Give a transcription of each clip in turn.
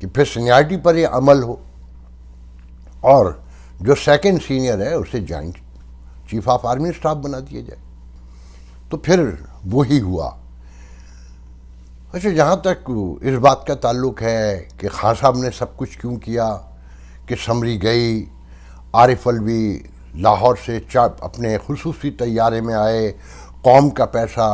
کہ پھر سینیارٹی پر یہ عمل ہو، اور جو سیکنڈ سینئر ہے اسے joint chief of army staff بنا دیا جائے۔ تو پھر وہی ہوا۔ اچھا، جہاں تک اس بات کا تعلق ہے کہ خان صاحب نے سب کچھ کیوں کیا، کہ سمری گئی، عارف الوی لاہور سے اپنے خصوصی طیارے میں آئے، قوم کا پیسہ،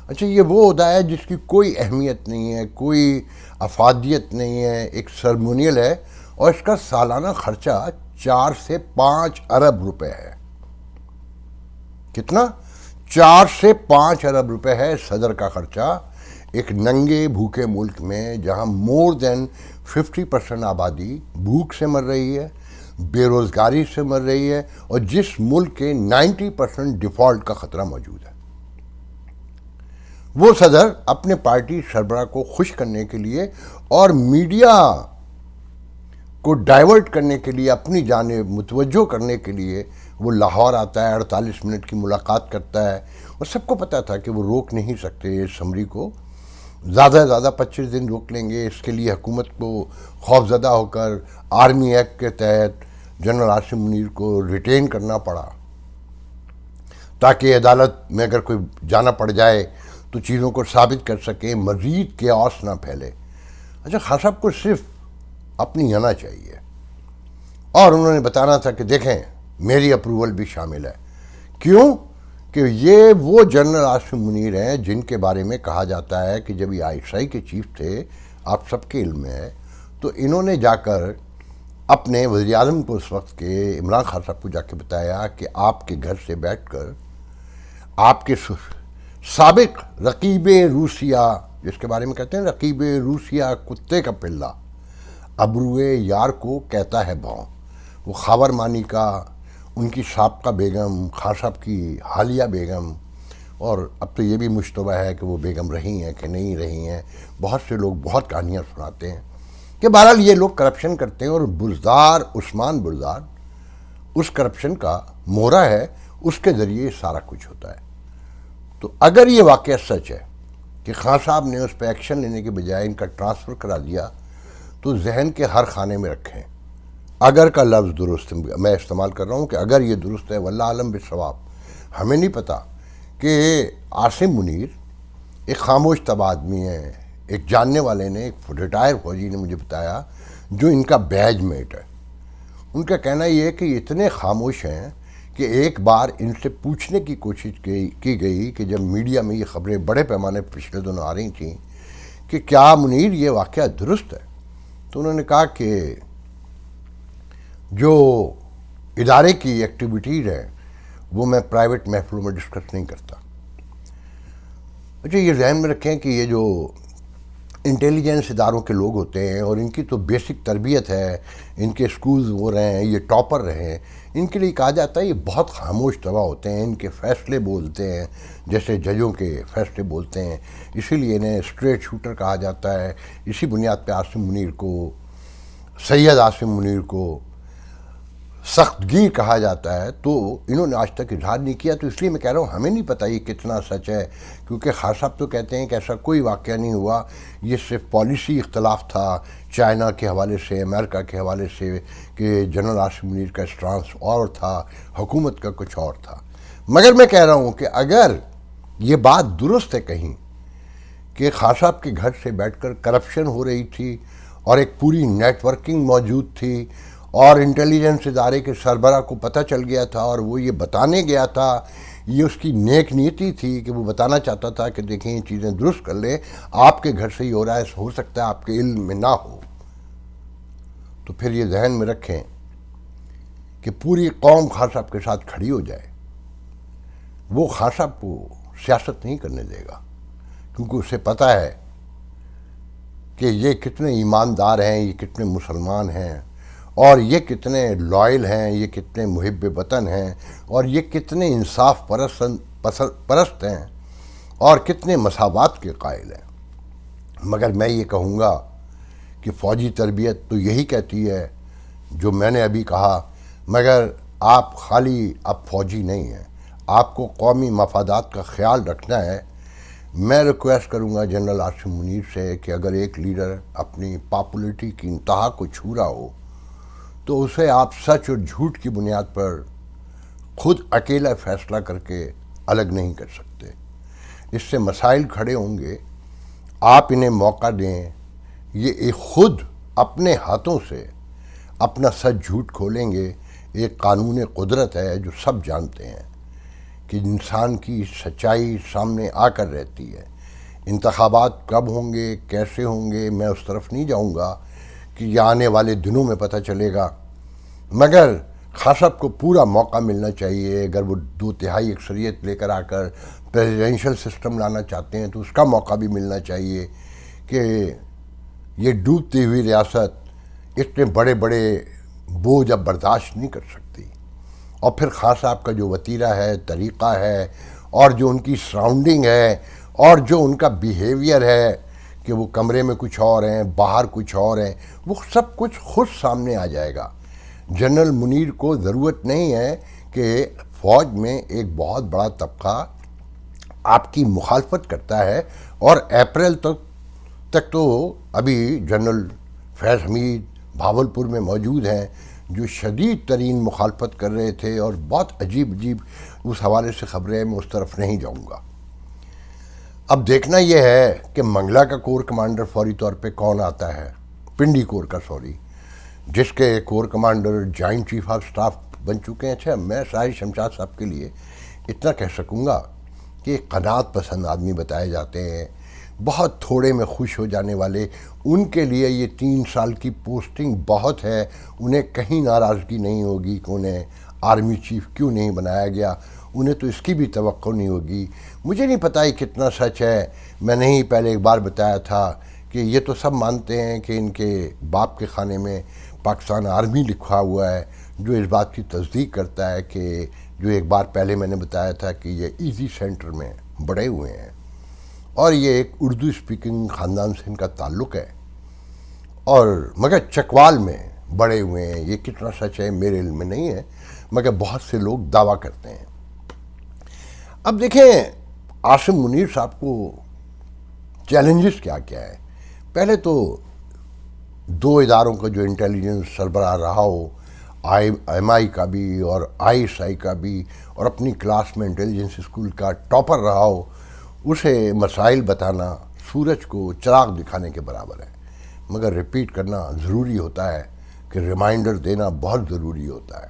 اچھا یہ وہ عہدہ ہے جس کی کوئی اہمیت نہیں ہے، کوئی افادیت نہیں ہے، ایک سرمونیل ہے، اور اس کا سالانہ خرچہ 4 سے 5 ارب روپے ہے۔ کتنا؟ 4 سے 5 ارب روپے ہے صدر کا خرچہ، ایک ننگے بھوکے ملک میں جہاں مور دین 50% آبادی بھوک سے مر رہی ہے، بے روزگاری سے مر رہی ہے، اور جس ملک کے 90% ڈیفالٹ کا خطرہ موجود ہے۔ وہ صدر اپنے پارٹی سربراہ کو خوش کرنے کے لیے اور میڈیا کو ڈائیورٹ کرنے کے لیے، اپنی جانب متوجہ کرنے کے لیے وہ لاہور آتا ہے، 48 منٹ کی ملاقات کرتا ہے، اور سب کو پتا تھا کہ وہ روک نہیں سکتے اس سمری کو، زیادہ سے زیادہ 25 دن روک لیں گے۔ اس کے لیے حکومت کو خوف زدہ ہو کر آرمی ایکٹ کے تحت جنرل عاصم منیر کو ریٹین کرنا پڑا، تاکہ عدالت میں اگر کوئی جانا پڑ جائے تو چیزوں کو ثابت کر سکیں، مزید کیاس نہ پھیلے۔ اچھا، خان صاحب کو صرف اپنی آنا چاہیے، اور انہوں نے بتانا تھا کہ دیکھیں میری اپروول بھی شامل ہے۔ کیوں؟ کہ یہ وہ جنرل عاصم منیر ہیں جن کے بارے میں کہا جاتا ہے کہ جب یہ ISI کے چیف تھے، آپ سب کے علم میں ہے، تو انہوں نے جا کر اپنے وزیر اعظم کو اس وقت کے عمران خان صاحب کو جا کے بتایا کہ آپ کے گھر سے بیٹھ کر آپ کے سابق رقیب روسیہ، جس کے بارے میں کہتے ہیں رقیب روسیہ کتے کا پلہ، ابروئے یار کو کہتا ہے بھاؤ، وہ خاور مانی کا، ان کی سابقہ بیگم، خان صاحب کی حالیہ بیگم، اور اب تو یہ بھی مشتبہ ہے کہ وہ بیگم رہی ہیں کہ نہیں رہی ہیں، بہت سے لوگ بہت کہانیاں سناتے ہیں کہ بہرحال یہ لوگ کرپشن کرتے ہیں، اور بزدار عثمان بزدار اس کرپشن کا مہرہ ہے، اس کے ذریعے سارا کچھ ہوتا ہے۔ تو اگر یہ واقعہ سچ ہے کہ خان صاحب نے اس پہ ایکشن لینے کے بجائے ان کا ٹرانسفر کرا دیا، تو ذہن کے ہر خانے میں رکھیں، اگر کا لفظ درست میں استعمال کر رہا ہوں کہ اگر یہ درست ہے، واللہ عالم بالصواب، ہمیں نہیں پتہ کہ عاصم منیر ایک خاموش طبع آدمی ہے۔ ایک جاننے والے نے، ایک ریٹائر فوجی نے مجھے بتایا جو ان کا بیج میٹ ہے، ان کا کہنا یہ ہے کہ یہ اتنے خاموش ہیں کہ ایک بار ان سے پوچھنے کی کوشش کی گئی کہ جب میڈیا میں یہ خبریں بڑے پیمانے پر پچھلے دنوں آ رہی تھیں کہ کیا منیر یہ واقعہ درست ہے، تو انہوں نے کہا کہ جو ادارے کی ایکٹیویٹیز ہیں وہ میں پرائیویٹ محفلوں میں ڈسکس نہیں کرتا۔ اچھا، یہ ذہن میں رکھیں کہ یہ جو انٹیلیجنس اداروں کے لوگ ہوتے ہیں، اور ان کی تو بیسک تربیت ہے، ان کے سکولز وہ رہے ہیں، یہ ٹاپر رہے ہیں، ان کے لیے کہا جاتا ہے یہ بہت خاموش طبع ہوتے ہیں، ان کے فیصلے بولتے ہیں جیسے ججوں کے فیصلے بولتے ہیں، اسی لیے انہیں اسٹریٹ شوٹر کہا جاتا ہے۔ اسی بنیاد پہ عاصم منیر کو، سید عاصم منیر کو سخت گیر کہا جاتا ہے، تو انہوں نے آج تک اظہار نہیں کیا۔ تو اس لیے میں کہہ رہا ہوں ہمیں نہیں پتہ یہ کتنا سچ ہے، کیونکہ خان صاحب تو کہتے ہیں کہ ایسا کوئی واقعہ نہیں ہوا، یہ صرف پالیسی اختلاف تھا چائنا کے حوالے سے، امریکہ کے حوالے سے، کہ جنرل عاصم منیر کا اسٹانس اور تھا، حکومت کا کچھ اور تھا۔ مگر میں کہہ رہا ہوں کہ اگر یہ بات درست ہے کہیں کہ خان صاحب کے گھر سے بیٹھ کر کرپشن ہو رہی تھی، اور ایک پوری نیٹ ورکنگ موجود تھی، اور انٹیلیجنس ادارے کے سربراہ کو پتہ چل گیا تھا، اور وہ یہ بتانے گیا تھا، یہ اس کی نیک نیتی تھی کہ وہ بتانا چاہتا تھا کہ دیکھیں یہ چیزیں درست کر لیں، آپ کے گھر سے ہی ہو رہا ہے، ہو سکتا ہے آپ کے علم میں نہ ہو، تو پھر یہ ذہن میں رکھیں کہ پوری قوم خان صاحب کے ساتھ کھڑی ہو جائے۔ وہ خان صاحب کو سیاست نہیں کرنے دے گا، کیونکہ اسے پتہ ہے کہ یہ کتنے ایماندار ہیں، یہ کتنے مسلمان ہیں، اور یہ کتنے لائل ہیں، یہ کتنے محب وطن ہیں، اور یہ کتنے انصاف پرست ہیں، اور کتنے مساوات کے قائل ہیں۔ مگر میں یہ کہوں گا کہ فوجی تربیت تو یہی کہتی ہے جو میں نے ابھی کہا، مگر آپ خالی اب فوجی نہیں ہیں، آپ کو قومی مفادات کا خیال رکھنا ہے۔ میں ریکویسٹ کروں گا جنرل عاصم منیر سے کہ اگر ایک لیڈر اپنی پاپولرٹی کی انتہا کو چھو رہا ہو تو اسے آپ سچ اور جھوٹ کی بنیاد پر خود اکیلا فیصلہ کر کے الگ نہیں کر سکتے. اس سے مسائل کھڑے ہوں گے، آپ انہیں موقع دیں، یہ خود اپنے ہاتھوں سے اپنا سچ جھوٹ کھولیں گے. ایک قانون قدرت ہے جو سب جانتے ہیں کہ انسان کی سچائی سامنے آ کر رہتی ہے. انتخابات کب ہوں گے، کیسے ہوں گے، میں اس طرف نہیں جاؤں گا کہ یہ آنے والے دنوں میں پتہ چلے گا، مگر خان صاحب کو پورا موقع ملنا چاہیے. اگر وہ 2/3 اکثریت لے کر آ کر پریزیڈنشل سسٹم لانا چاہتے ہیں تو اس کا موقع بھی ملنا چاہیے کہ یہ ڈوبتی ہوئی ریاست اتنے بڑے بڑے بوجھ اب برداشت نہیں کر سکتی. اور پھر خان صاحب کا جو وتیرہ ہے، طریقہ ہے، اور جو ان کی سراؤنڈنگ ہے، اور جو ان کا بیہیویئر ہے کہ وہ کمرے میں کچھ اور ہیں، باہر کچھ اور ہیں، وہ سب کچھ خود سامنے آ جائے گا. جنرل منیر کو ضرورت نہیں ہے کہ فوج میں ایک بہت بڑا طبقہ آپ کی مخالفت کرتا ہے، اور اپریل تک تو ابھی جنرل فیض حمید بھاولپور میں موجود ہیں جو شدید ترین مخالفت کر رہے تھے، اور بہت عجیب اس حوالے سے خبریں، میں اس طرف نہیں جاؤں گا. اب دیکھنا یہ ہے کہ منگلا کا کور کمانڈر فوری طور پہ کون آتا ہے، پنڈی کور کا جس کے corps commander joint chief of staff بن چکے ہیں. اچھا، میں شاہد شمشاد صاحب کے لیے اتنا کہہ سکوں گا کہ ایک قناعت پسند آدمی بتائے جاتے ہیں، بہت تھوڑے میں خوش ہو جانے والے. ان کے لیے یہ 3 سال کی پوسٹنگ بہت ہے، انہیں کہیں ناراضگی نہیں ہوگی کہ انہیں آرمی چیف کیوں نہیں بنایا گیا، انہیں تو اس کی بھی توقع نہیں ہوگی. مجھے نہیں پتہ یہ کتنا سچ ہے. میں نے ہی پہلے ایک بار بتایا تھا کہ یہ تو سب مانتے ہیں کہ ان کے باپ کے خانے میں پاکستان آرمی لکھا ہوا ہے، جو اس بات کی تصدیق کرتا ہے کہ جو ایک بار پہلے میں نے بتایا تھا کہ یہ ایزی سینٹر میں بڑے ہوئے ہیں، اور یہ ایک اردو اسپیکنگ خاندان سے ان کا تعلق ہے، اور مگر چکوال میں بڑے ہوئے ہیں. یہ کتنا سچ ہے میرے علم میں نہیں ہے، مگر بہت سے لوگ دعویٰ کرتے ہیں. اب دیکھیں عاصم منیر صاحب کو چیلنجز کیا ہے. پہلے تو 2 اداروں کا جو انٹیلیجنس سربراہ رہا ہو، MI کا بھی اور ISI کا بھی، اور اپنی کلاس میں انٹیلیجنس اسکول کا ٹاپر رہا ہو، اسے مسائل بتانا سورج کو چراغ دکھانے کے برابر ہے. مگر ریپیٹ کرنا ضروری ہوتا ہے، کہ ریمائنڈر دینا بہت ضروری ہوتا ہے.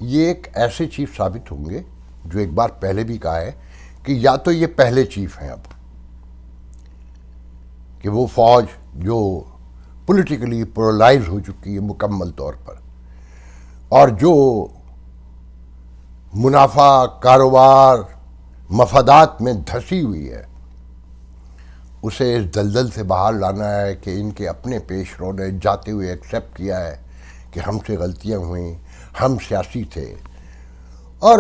یہ ایک ایسے چیف ثابت ہوں گے جو ایک بار پہلے بھی کہا ہے کہ یا تو یہ پہلے چیف ہیں اب، کہ وہ فوج جو پولیٹیکلی پولرائز ہو چکی ہے مکمل طور پر، اور جو منافع، کاروبار، مفادات میں دھسی ہوئی ہے، اسے اس دلدل سے باہر لانا ہے کہ ان کے اپنے پیش رو نے جاتے ہوئے ایکسیپٹ کیا ہے کہ ہم سے غلطیاں ہوئیں، ہم سیاسی تھے. اور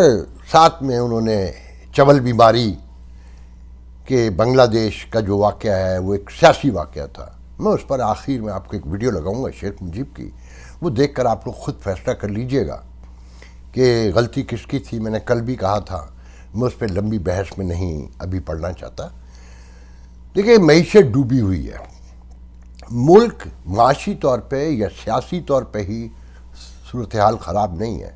ساتھ میں انہوں نے چول بیماری کہ بنگلہ دیش کا جو واقعہ ہے وہ ایک سیاسی واقعہ تھا. میں اس پر آخر میں آپ کو ایک ویڈیو لگاؤں گا شیخ مجیب کی، وہ دیکھ کر آپ لوگ خود فیصلہ کر لیجئے گا کہ غلطی کس کی تھی. میں نے کل بھی کہا تھا، میں اس پہ لمبی بحث میں نہیں ابھی پڑھنا چاہتا. دیکھیں معیشت ڈوبی ہوئی ہے، ملک معاشی طور پہ یا سیاسی طور پہ ہی صورتحال خراب نہیں ہے،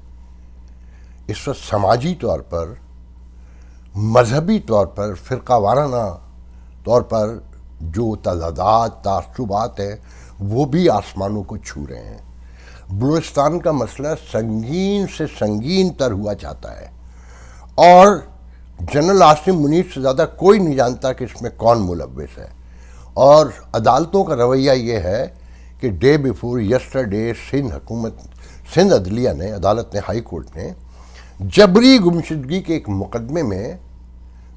اس وقت سماجی طور پر، مذہبی طور پر، فرقہ وارانہ طور پر جو تضادات، تعصبات ہیں وہ بھی آسمانوں کو چھو رہے ہیں. بلوچستان کا مسئلہ سنگین سے سنگین تر ہوا جاتا ہے، اور جنرل عاصم منیر سے زیادہ کوئی نہیں جانتا کہ اس میں کون ملوث ہے. اور عدالتوں کا رویہ یہ ہے کہ ڈے بیفور یسٹرڈے سندھ عدلیہ نے، عدالت نے، ہائی کورٹ نے جبری گمشدگی کے ایک مقدمے میں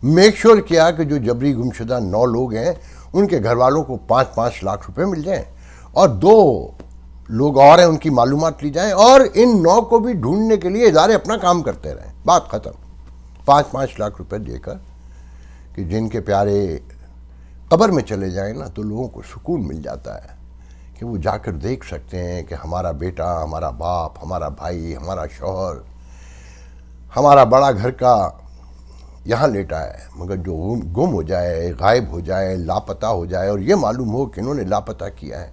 میک شور کیا کہ جو جبری گمشدہ 9 لوگ ہیں ان کے گھر والوں کو 5-5 لاکھ روپے مل جائیں، اور 2 لوگ اور ہیں ان کی معلومات لی جائیں، اور ان 9 کو بھی ڈھونڈنے کے لیے ادارے اپنا کام کرتے رہیں. بات ختم. 5-5 لاکھ روپے دے کر کہ جن کے پیارے قبر میں چلے جائیں نا تو لوگوں کو سکون مل جاتا ہے کہ وہ جا کر دیکھ سکتے ہیں کہ ہمارا بیٹا، ہمارا باپ، ہمارا بھائی، ہمارا شوہر، ہمارا بڑا گھر کا یہاں لیٹا ہے، مگر جو گم ہو جائے، غائب ہو جائے، لاپتہ ہو جائے، اور یہ معلوم ہو کہ انہوں نے لاپتہ کیا ہے،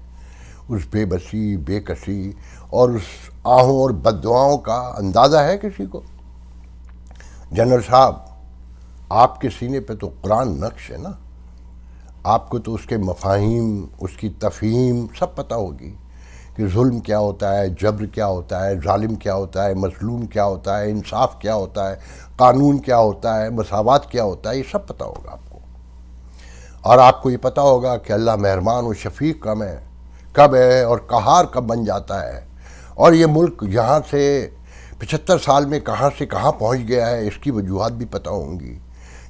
اس بے بسی، بے کسی اور اس آہوں اور بددعاؤں کا اندازہ ہے کسی کو؟ جنرل صاحب، آپ کے سینے پہ تو قرآن نقش ہے نا، آپ کو تو اس کے مفاہیم، اس کی تفہیم سب پتہ ہوگی کہ ظلم کیا ہوتا ہے، جبر کیا ہوتا ہے، ظالم کیا ہوتا ہے، مظلوم کیا ہوتا ہے، انصاف کیا ہوتا ہے، قانون کیا ہوتا ہے، مساوات کیا ہوتا ہے، یہ سب پتہ ہوگا آپ کو۔ اور آپ کو یہ پتہ ہوگا کہ اللہ مہربان و شفیق کب ہے اور قہار کب بن جاتا ہے، اور یہ ملک یہاں سے 75 سال میں کہاں سے کہاں پہنچ گیا ہے، اس کی وجوہات بھی پتہ ہوں گی۔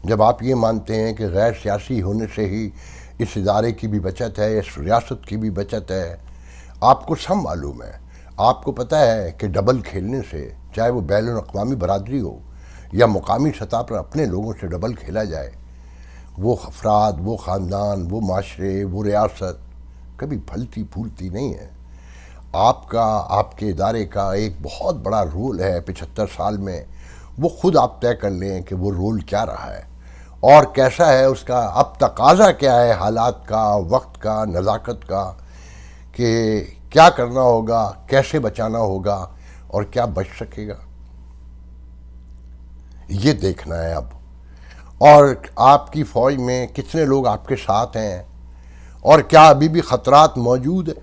جب آپ یہ مانتے ہیں کہ غیر سیاسی ہونے سے ہی اس ادارے کی بھی بچت ہے، اس ریاست کی بھی بچت ہے، آپ کو سب معلوم ہے۔ آپ کو پتہ ہے کہ ڈبل کھیلنے سے، چاہے وہ بین الاقوامی برادری ہو یا مقامی سطح پر اپنے لوگوں سے ڈبل کھیلا جائے، وہ افراد، وہ خاندان، وہ معاشرے، وہ ریاست کبھی پھلتی پھولتی نہیں ہے۔ آپ کے ادارے کا ایک بہت بڑا رول ہے 75 سال میں، وہ خود آپ طے کر لیں کہ وہ رول کیا رہا ہے اور کیسا ہے، اس کا اب تقاضا کیا ہے، حالات کا، وقت کا، نزاکت کا، کہ کیا کرنا ہوگا، کیسے بچانا ہوگا اور کیا بچ سکے گا، یہ دیکھنا ہے اب۔ اور آپ کی فوج میں کتنے لوگ آپ کے ساتھ ہیں، اور کیا ابھی بھی خطرات موجود ہیں،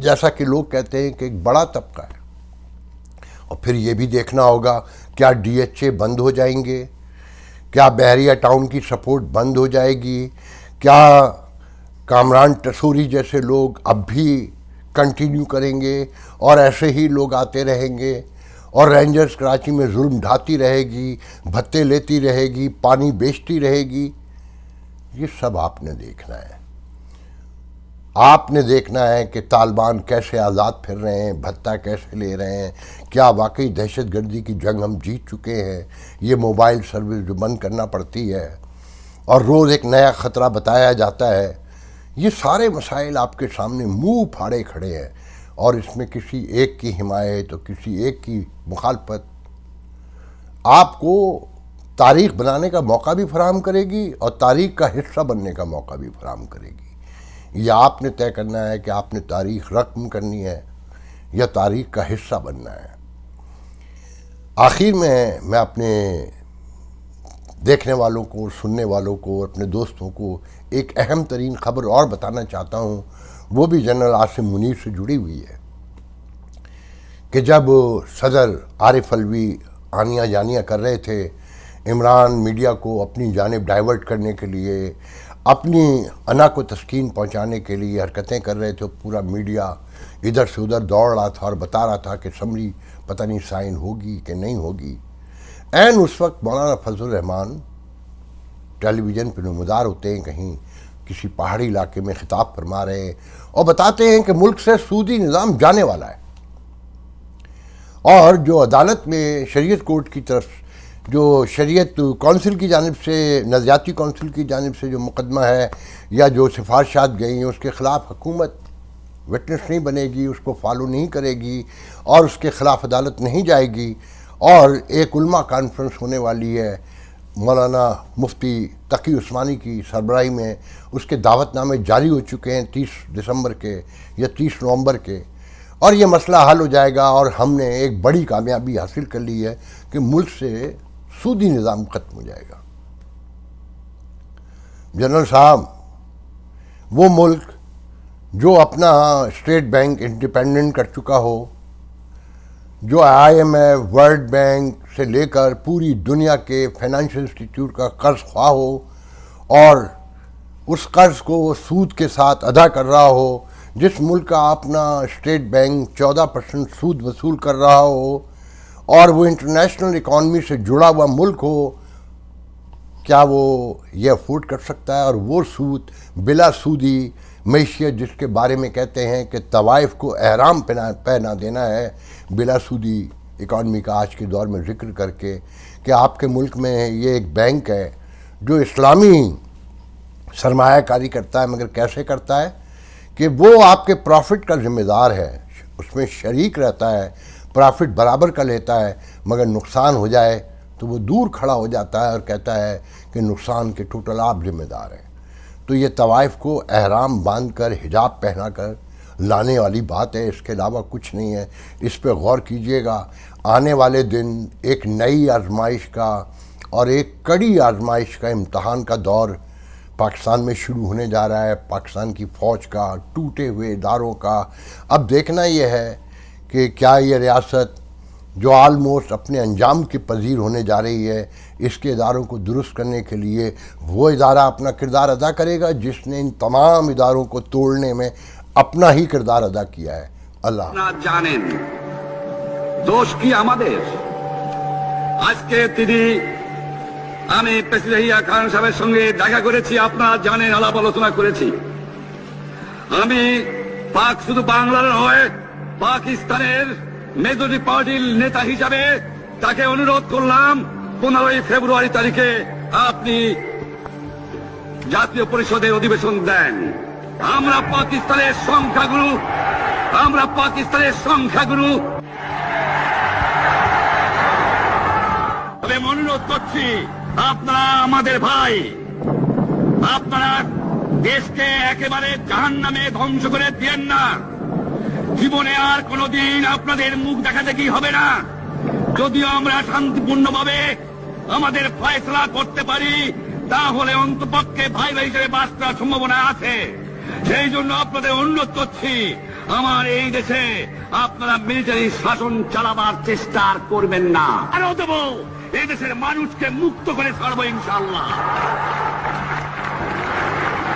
جیسا کہ لوگ کہتے ہیں کہ ایک بڑا طبقہ ہے۔ اور پھر یہ بھی دیکھنا ہوگا کیا ڈی ایچ اے بند ہو جائیں گے، کیا بحریہ ٹاؤن کی سپورٹ بند ہو جائے گی، کیا کامران ٹسوری جیسے لوگ اب بھی کنٹینیو کریں گے اور ایسے ہی لوگ آتے رہیں گے، اور رینجرز کراچی میں ظلم ڈھاتی رہے گی، بھتے لیتی رہے گی، پانی بیچتی رہے گی، یہ سب آپ نے دیکھنا ہے۔ آپ نے دیکھنا ہے کہ طالبان کیسے آزاد پھر رہے ہیں، بھتہ کیسے لے رہے ہیں، کیا واقعی دہشت گردی کی جنگ ہم جیت چکے ہیں، یہ موبائل سروس جو بند کرنا پڑتی ہے اور روز ایک نیا خطرہ بتایا جاتا ہے، یہ سارے مسائل آپ کے سامنے منہ پھاڑے کھڑے ہیں، اور اس میں کسی ایک کی حمایت اور کسی ایک کی مخالفت آپ کو تاریخ بنانے کا موقع بھی فراہم کرے گی اور تاریخ کا حصہ بننے کا موقع بھی فراہم کرے گی۔ یہ آپ نے طے کرنا ہے کہ آپ نے تاریخ رقم کرنی ہے یا تاریخ کا حصہ بننا ہے۔ آخر میں اپنے دیکھنے والوں کو، سننے والوں کو، اپنے دوستوں کو ایک اہم ترین خبر اور بتانا چاہتا ہوں، وہ بھی جنرل عاصم منیر سے جڑی ہوئی ہے، کہ جب صدر عارف علوی آنیا جانیاں کر رہے تھے، عمران میڈیا کو اپنی جانب ڈائیورٹ کرنے کے لیے، اپنی انا کو تسکین پہنچانے کے لیے حرکتیں کر رہے تھے، پورا میڈیا ادھر سے ادھر دوڑ رہا تھا اور بتا رہا تھا کہ سمری پتہ نہیں سائن ہوگی کہ نہیں ہوگی۔ عین اس وقت مولانا فضل الرحمان ٹیلی ویژن پہ نمودار ہوتے ہیں، کہیں کسی پہاڑی علاقے میں خطاب فرما رہے ہیں اور بتاتے ہیں کہ ملک سے سودی نظام جانے والا ہے، اور جو عدالت میں شریعت کورٹ کی طرف، جو شریعت کونسل کی جانب سے، نظریاتی کونسل کی جانب سے جو مقدمہ ہے یا جو سفارشات گئی ہیں، اس کے خلاف حکومت وٹنس نہیں بنے گی، اس کو فالو نہیں کرے گی اور اس کے خلاف عدالت نہیں جائے گی، اور ایک علماء کانفرنس ہونے والی ہے مولانا مفتی تقی عثمانی کی سربراہی میں، اس کے دعوت نامے جاری ہو چکے ہیں 30 دسمبر کے یا 30 نومبر کے، اور یہ مسئلہ حل ہو جائے گا، اور ہم نے ایک بڑی کامیابی حاصل کر لی ہے کہ ملک سے سودی نظام ختم ہو جائے گا۔ جنرل صاحب، وہ ملک جو اپنا اسٹیٹ بینک انڈیپینڈنٹ کر چکا ہو، جو I M F, World Bank سے لے کر پوری دنیا کے فائنینشل انسٹیٹیوٹ کا قرض خواہ ہو، اور اس قرض کو وہ سود کے ساتھ ادا کر رہا ہو، جس ملک کا اپنا اسٹیٹ بینک 14% سود وصول کر رہا ہو، اور وہ انٹرنیشنل اکانومی سے جڑا ہوا ملک ہو، کیا وہ یہ افورڈ کر سکتا ہے؟ اور وہ سود، بلا سودی معیشت جس کے بارے میں کہتے ہیں کہ طوائف کو احرام پہنا دینا ہے، بلا سودی اکانومی کا آج کے دور میں ذکر کر کے، کہ آپ کے ملک میں یہ ایک بینک ہے جو اسلامی سرمایہ کاری کرتا ہے، مگر کیسے کرتا ہے کہ وہ آپ کے پروفٹ کا ذمہ دار ہے، اس میں شریک رہتا ہے، پروفٹ برابر کا لیتا ہے، مگر نقصان ہو جائے تو وہ دور کھڑا ہو جاتا ہے اور کہتا ہے کہ نقصان کے ٹوٹل آپ ذمہ دار ہیں۔ تو یہ طوائف کو احرام باندھ کر حجاب پہنا کر لانے والی بات ہے، اس کے علاوہ کچھ نہیں ہے۔ اس پہ غور کیجئے گا، آنے والے دن ایک نئی آزمائش کا اور ایک کڑی آزمائش کا، امتحان کا دور پاکستان میں شروع ہونے جا رہا ہے، پاکستان کی فوج کا، ٹوٹے ہوئے اداروں کا۔ اب دیکھنا یہ ہے کہ کیا یہ ریاست جو آلموسٹ اپنے انجام کی پذیر ہونے جا رہی ہے، اس کے اداروں کو درست کرنے کے لیے وہ ادارہ اپنا کردار ادا کرے گا جس نے ان تمام اداروں کو توڑنے میں اپنا ہی کردار ادا کیا ہے۔ اللہ জানেন দোষ কি আমাদের? আজকে আমি প্রেসিডেন্ট ইয়াহিয়া খান সাহেবের সঙ্গে দেখা করেছি, আপনারা জানেন, আলাপ আলোচনা করেছি। আমি শুধু বাংলার নয়, পাকিস্তানের মেজরিটি পার্টির নেতা হিসাবে তাকে অনুরোধ করলাম 15 ফেব্রুয়ারি তারিখে আপনি জাতীয় পরিষদের অধিবেশন দেন। আমরা পাকিস্তানের সংখ্যাগুরু আমি অনুরোধ করছি, আপনারা আমাদের ভাই, আপনারা দেশকে একেবারে জাহান্নামে ধ্বংস করে দিয়েন না। জীবনে আর কোনোদিন আপনাদের মুখ দেখা দেখি হবে না। যদিও আমরা শান্তিপূর্ণভাবে আমাদের ফয়সলা করতে পারি, তাহলে অন্তপক্ষে ভাই ভাই হিসেবে বাস করার সম্ভাবনা আছে। সেই জন্য আপনাদের অনুরোধ করছি, আমার এই দেশে আপনারা মিলিটারি শাসন চালাবার চেষ্টা আর করবেন না। আরো দেব, এই দেশের মানুষকে মুক্ত করে ছাড়বো ইনশাআল্লাহ।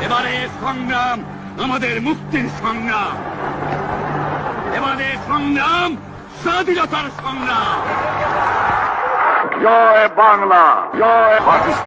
এবারে সংগ্রাম আমাদের মুক্তির সংগ্রাম, এবারে সংগ্রাম স্বাধীনতার সংগ্রাম। জয় বাংলা, জয় পাকিস্তান।